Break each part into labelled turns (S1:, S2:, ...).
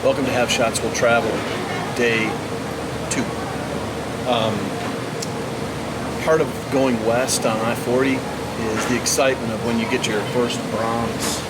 S1: Welcome to Have Shots Will Travel, day 2. Part of going west on I-40 is the excitement of when you get your first Brahms.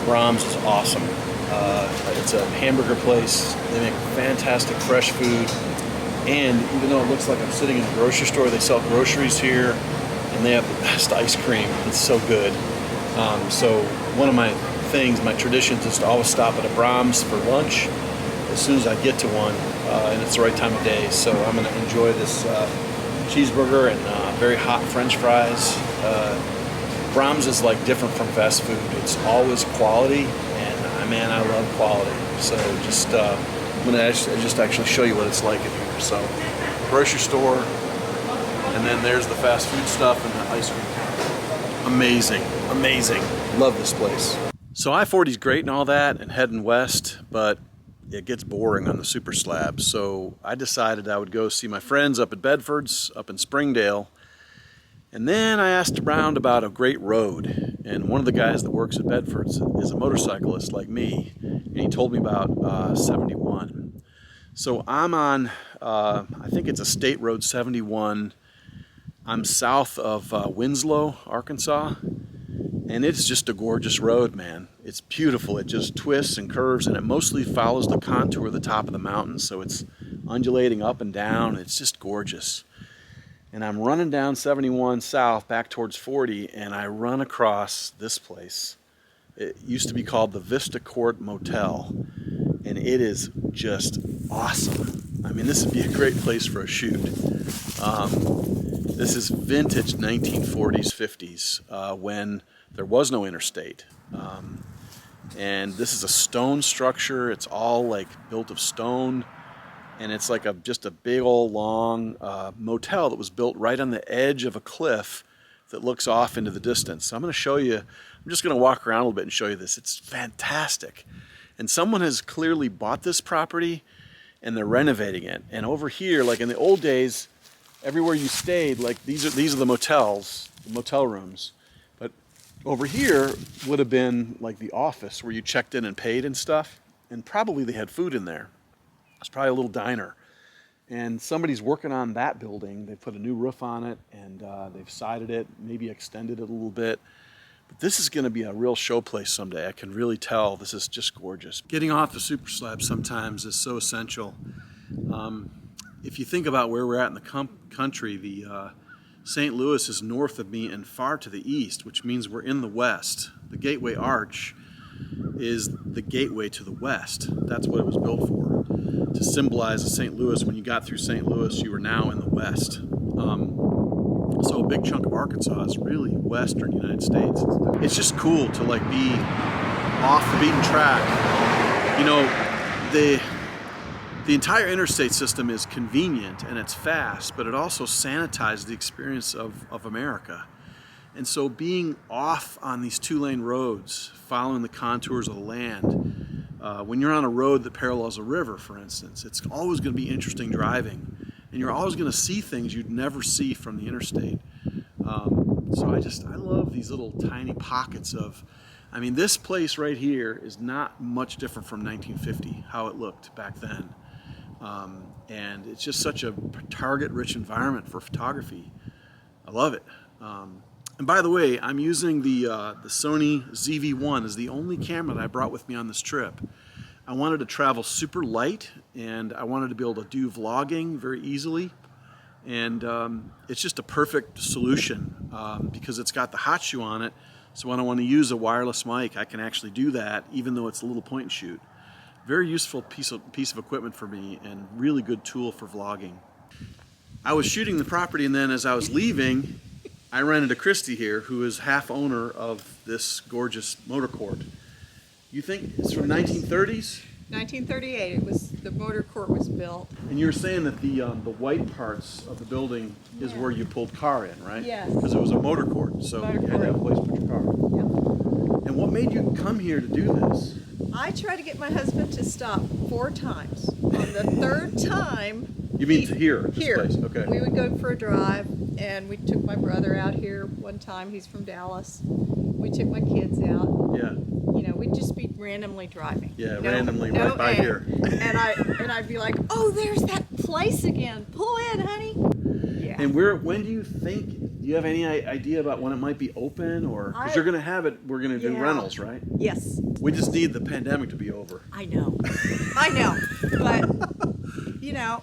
S1: Brahms is awesome. It's a hamburger place. They make fantastic fresh food. And even though it looks like I'm sitting in a grocery store, they sell groceries here, and they have the best ice cream. It's so good. So one of my things, my traditions, is to always stop at a Brahms for lunch as soon as I get to one, and it's the right time of day. So I'm going to enjoy this cheeseburger and very hot French fries. Brahms is like different from fast food. It's always quality, and man, I love quality. So I'm going to just actually show you what it's like in here. So grocery store, and then there's the fast food stuff and the ice cream. Amazing, amazing. Love this place. So I-40 is great and all that, and heading west, but it gets boring on the super slab. So I decided I would go see my friends up at Bedford's, up in Springdale. And then I asked around about a great road. And one of the guys that works at Bedford's is a motorcyclist like me. And he told me about 71. So I'm on, I think it's a State Road 71. I'm south of Winslow, Arkansas. And it's just a gorgeous road, man. It's beautiful. It just twists and curves, and it mostly follows the contour of the top of the mountain, so it's undulating up and down. It's just gorgeous. And I'm running down 71 south back towards 40, and I run across this place. It used to be called the Vista Motel, and it is just awesome. I mean, this would be a great place for a shoot. This is vintage 1940s, 50s, when there was no interstate. And this is a stone structure. It's all like built of stone. And it's like just a big old long motel that was built right on the edge of a cliff that looks off into the distance. So I'm going to show you, I'm just going to walk around a little bit and show you this. It's fantastic. And someone has clearly bought this property and they're renovating it. And over here, like in the old days, everywhere you stayed, like these are the motels, the motel rooms. But over here would have been like the office where you checked in and paid and stuff. And probably they had food in there. It's probably a little diner. And somebody's working on that building. They put a new roof on it, and they've sided it, maybe extended it a little bit. But this is going to be a real show place someday. I can really tell this is just gorgeous. Getting off the super slab sometimes is so essential. If you think about where we're at in the country, the St. Louis is north of me and far to the east, which means we're in the west. The Gateway Arch is the gateway to the west. That's what it was built for, to symbolize the St. Louis. When you got through St. Louis, you were now in the west. So a big chunk of Arkansas is really western United States. It's just cool to like be off the beaten track. You know, the entire interstate system is convenient and it's fast, but it also sanitizes the experience of America. And so being off on these 2-lane roads, following the contours of the land, when you're on a road that parallels a river, for instance, it's always going to be interesting driving. And you're always going to see things you'd never see from the interstate. So I love these little tiny pockets of, I mean, this place right here is not much different from 1950, how it looked back then. And it's just such a target-rich environment for photography. I love it. And by the way, I'm using the Sony ZV-1 as the only camera that I brought with me on this trip. I wanted to travel super light, and I wanted to be able to do vlogging very easily. And it's just a perfect solution because it's got the hot shoe on it. So when I want to use a wireless mic, I can actually do that, even though it's a little point and shoot. Very useful piece of equipment for me, and really good tool for vlogging. I was shooting the property, and then as I was leaving, I ran into Christy here, who is half owner of this gorgeous motor court. You think it's from 1930s?
S2: 1938. The motor court was built.
S1: And you were saying that the white parts of the building is where you pulled car in, right?
S2: Yes.
S1: Because it was a motor court, so you had to have a place to put your car.
S2: Yep.
S1: And what made you come here to do this?
S2: I tried to get my husband to stop 4 times. On the 3rd time,
S1: You mean here, this
S2: here.
S1: place? Okay.
S2: We would go for a drive, and we took my brother out here one time. He's from Dallas. We took my kids out.
S1: Yeah.
S2: You know, we we'd just be randomly driving.
S1: Yeah, randomly right by
S2: aim.
S1: here.
S2: and I'd be like, oh, there's that place again. Pull in, honey. Yeah.
S1: And when do you think? Do you have any idea about when it might be open, or because you're going to have it? We're going to do
S2: Yeah.
S1: rentals, right?
S2: Yes.
S1: We just need the pandemic to be over.
S2: I know, but you know,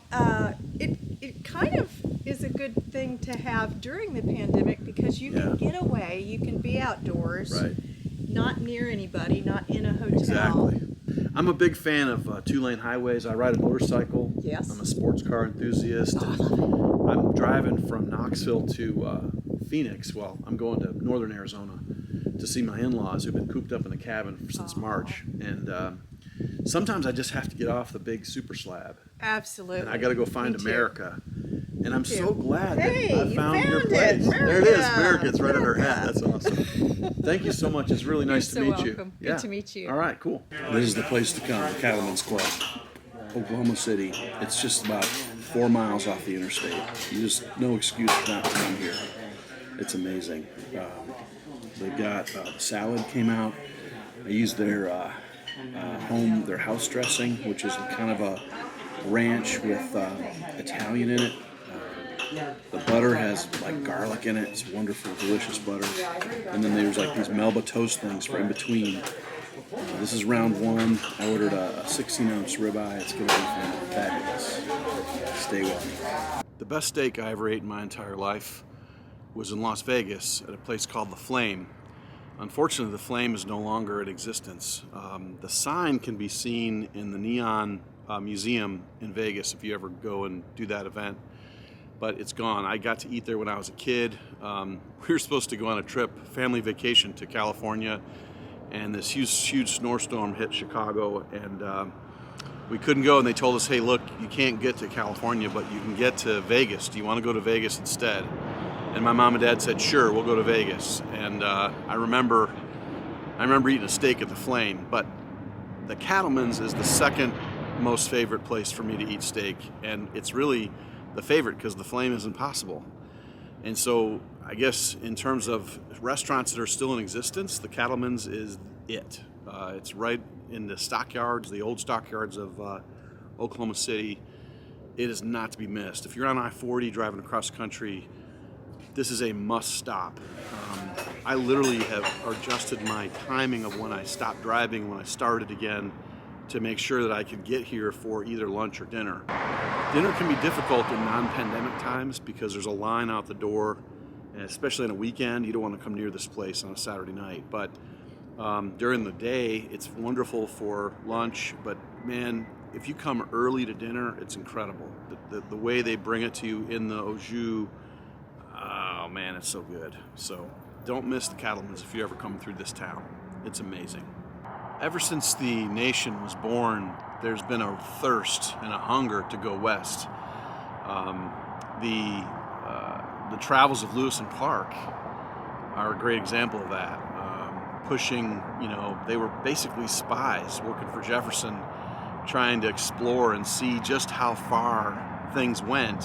S2: it kind of is a good thing to have during the pandemic because you can get away, you can be outdoors,
S1: Right.
S2: not near anybody, not in a hotel.
S1: Exactly. I'm a big fan of two-lane highways. I ride a motorcycle.
S2: Yes.
S1: I'm a sports car enthusiast.
S2: Oh, I love it.
S1: I'm driving from Knoxville to Phoenix. Well, I'm going to northern Arizona to see my in-laws who've been cooped up in the cabin since March. And sometimes I just have to get off the big super slab.
S2: Absolutely.
S1: And I got to go find
S2: Me too.
S1: America. And I'm
S2: Me too.
S1: so glad
S2: Hey,
S1: that I
S2: you
S1: found your
S2: found
S1: place.
S2: it.
S1: There it is.
S2: America.
S1: America. It's right under her hat. That's awesome. Thank you so much. It's really nice to
S2: You're
S1: meet
S2: so
S1: you.
S2: welcome. Good to meet you.
S1: All right, cool. This is the place to come, the Cattlemans Club, Oklahoma City. It's just about 4 miles off the interstate. You just no excuse not to come here. It's amazing. They got salad came out. I used their their house dressing, which is kind of a ranch with Italian in it. The butter has like garlic in it. It's wonderful, delicious butter. And then there's like these Melba toast things for in between. This is round one. I ordered a 16-ounce ribeye. It's going to be fabulous. Stay with me. The best steak I ever ate in my entire life was in Las Vegas at a place called The Flame. Unfortunately, The Flame is no longer in existence. The sign can be seen in the Neon Museum in Vegas if you ever go and do that event. But it's gone. I got to eat there when I was a kid. We were supposed to go on a trip, family vacation to California, and this huge snowstorm hit Chicago, and we couldn't go. And they told us, hey, look, you can't get to California, but you can get to Vegas. Do you want to go to Vegas instead? And my mom and dad said, sure, we'll go to Vegas. And I remember eating a steak at the Flame, but the Cattlemans is the second most favorite place for me to eat steak, and it's really the favorite because the Flame is impossible. And so I guess in terms of restaurants that are still in existence, the Cattlemans is it. It's right in the stockyards, the old stockyards of Oklahoma City. It is not to be missed. If you're on I-40 driving across country, this is a must stop. I literally have adjusted my timing of when I stopped driving, when I started again, to make sure that I could get here for either lunch or dinner. Dinner can be difficult in non-pandemic times because there's a line out the door, and especially on a weekend. You don't want to come near this place on a Saturday night. But during the day, it's wonderful for lunch. But man, if you come early to dinner, it's incredible. The way they bring it to you in the au jus, oh man, it's so good. So don't miss the Cattlemans if you ever come through this town. It's amazing. Ever since the nation was born, there's been a thirst and a hunger to go west. The travels of Lewis and Clark are a great example of that. Pushing, they were basically spies working for Jefferson, trying to explore and see just how far things went.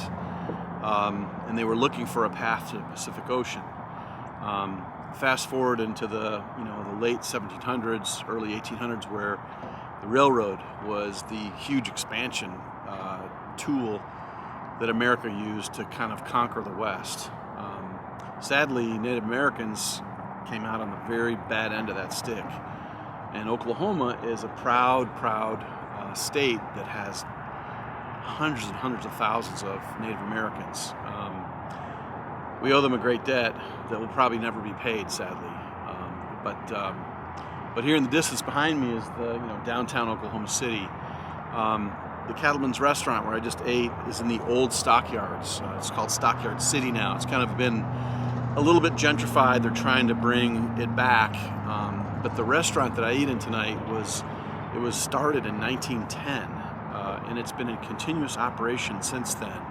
S1: And they were looking for a path to the Pacific Ocean. Fast forward into the late 1700s, early 1800s, where the railroad was the huge expansion tool that America used to kind of conquer the West. Sadly, Native Americans came out on the very bad end of that stick. And Oklahoma is a proud state that has hundreds and hundreds of thousands of Native Americans. We owe them a great debt that will probably never be paid, sadly. But here in the distance behind me is the downtown Oklahoma City. The Cattleman's restaurant where I just ate is in the old stockyards. It's called Stockyard City now. It's kind of been a little bit gentrified. They're trying to bring it back. But the restaurant that I ate in tonight was started in 1910, and it's been in continuous operation since then.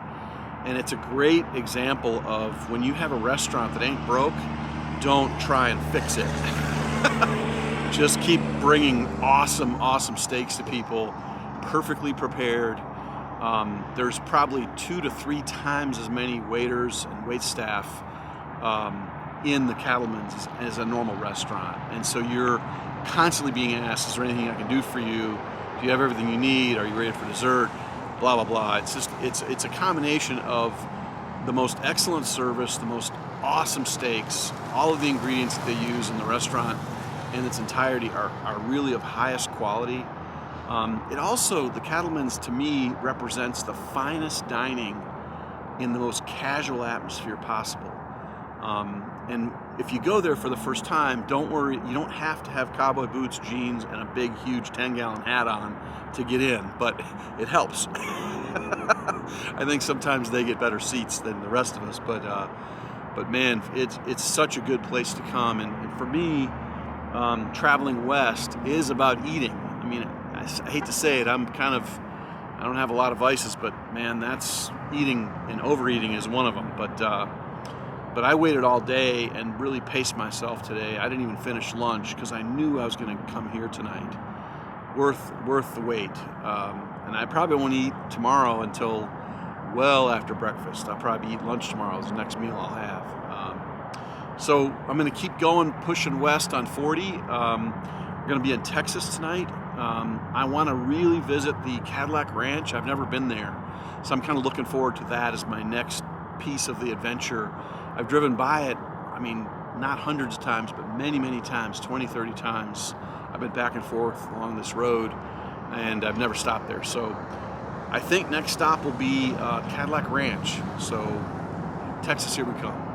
S1: And it's a great example of when you have a restaurant that ain't broke, don't try and fix it. Just keep bringing awesome steaks to people, perfectly prepared. There's probably 2 to 3 times as many waiters and wait staff in the Cattlemans as a normal restaurant. And so you're constantly being asked, is there anything I can do for you? Do you have everything you need? Are you ready for dessert? Blah, blah, blah. It's a combination of the most excellent service, the most awesome steaks, all of the ingredients that they use in the restaurant in its entirety are really of highest quality. It also, the Cattlemans to me represents the finest dining in the most casual atmosphere possible. And if you go there for the first time, don't worry, you don't have to have cowboy boots, jeans, and a big, huge 10-gallon hat on to get in, but it helps. I think sometimes they get better seats than the rest of us, but man, it's such a good place to come. And for me, traveling west is about eating. I mean, I hate to say it, I don't have a lot of vices, but man, that's eating, and overeating is one of them. But I waited all day and really paced myself today. I didn't even finish lunch because I knew I was going to come here tonight. Worth the wait. And I probably won't eat tomorrow until well after breakfast. I'll probably eat lunch tomorrow. It's the next meal I'll have. So I'm going to keep going, pushing west on 40. We're going to be in Texas tonight. I want to really visit the Cadillac Ranch. I've never been there, so I'm kind of looking forward to that as my next piece of the adventure. I've driven by it, I mean, not hundreds of times, but many, many times, 20, 30 times. I've been back and forth along this road, and I've never stopped there. So I think next stop will be Cadillac Ranch. So Texas, here we come.